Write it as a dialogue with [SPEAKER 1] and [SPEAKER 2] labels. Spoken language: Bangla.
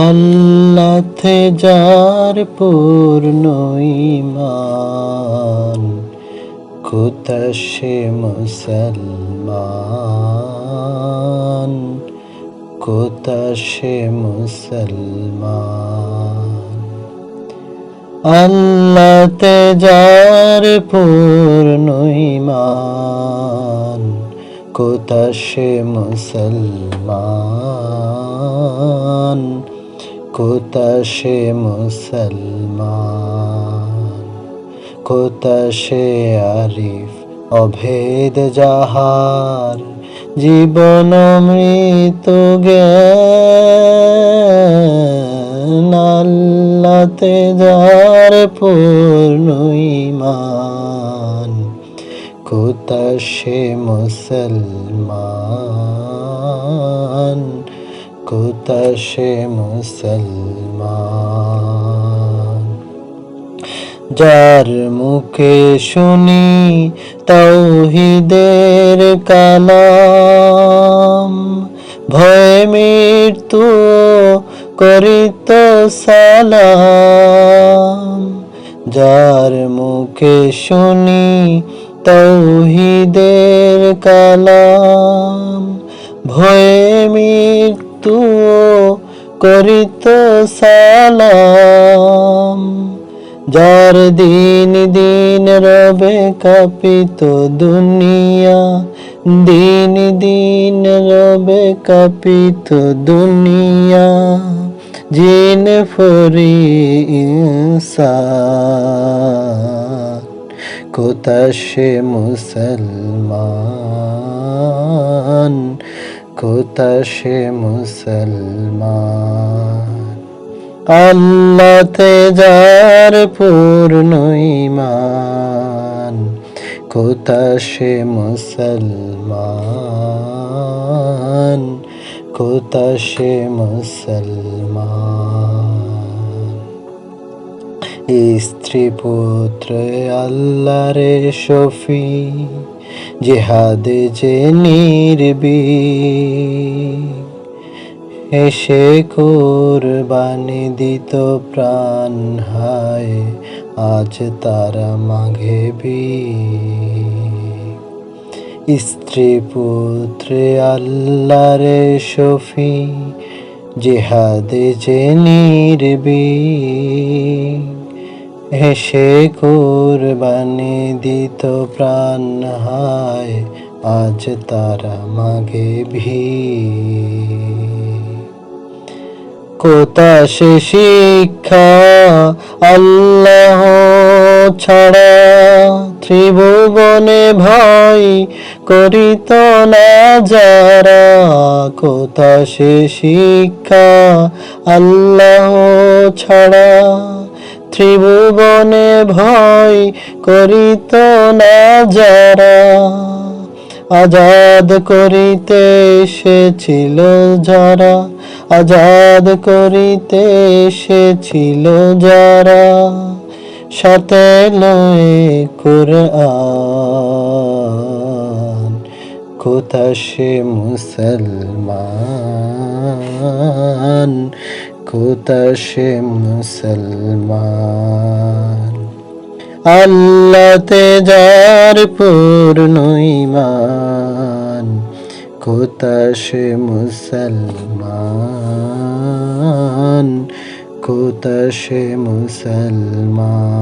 [SPEAKER 1] আল্লাহতে যার পূর্ণ ঈমান, কোথা সে মুসলমান, কোথা সে মুসলমান। আল্লাহতে যার পূর্ণ ঈমান, কোথা সে মুসলমান, কোথা সে মুসলমান। কোথা সে আরিফ অভেদ যাহার, জীবন মৃত্যু জ্ঞান। আল্লাহতে যার পূর্ণ ঈমান, কোথা সে মুসলমান, কোথা সে মুসলমান। যার মুখে শুনি তাওহীদের কালাম, ভয়ে মৃত্যু করিত সালাম। যার মুখে শুনি তাওহীদের কালাম, ভয়ে মৃত্যু করিত সালাম। যার দিন দিন রবে কাঁপিত দুনিয়া, দিন দিন রবে কাঁপিত দুনিয়া। জিন ফরি ইনসান, কোথা সে মুসলমান, কোথা সে মুসলমান। আল্লাহতে যার পূর্ণ ঈমান, কোথা সে মুসলমান, কোথা সে মুসলমান। স্ত্রী পুত্র আল্লাহরে শফি, জিহাদে যে নির্ভীক। এসে কুরবানি দিত প্রাণ, হায় আজ তারা মাঘে বিক। স্ত্রী পুত্রে আল্লাহরে শফি, জিহাদে যে নির্ভীক। এসে কুরবানি দিত প্রাণ, হায় আজ তারা মাঘে ভিক। কোথা সে শিক্ষা আল্লাহ ছাড়া, ত্রিভুবনে ভয় করিত না যারা। কোথা সে শিক্ষা আল্লাহ ছাড়া, ত্রিভুবনে ভয় করিত না যারা। আজাদ করিতে এসেছিল যারা, আজাদ করিতে এসেছিল যারা। সাথে লয়ে কুরআন, কোথা সে মুসলমান, কোথা সে মুসলমান। আল্লাহতে যার পূর্ণ ঈমান, কোথা সে মুসলমান, কোথা সে মুসলমান।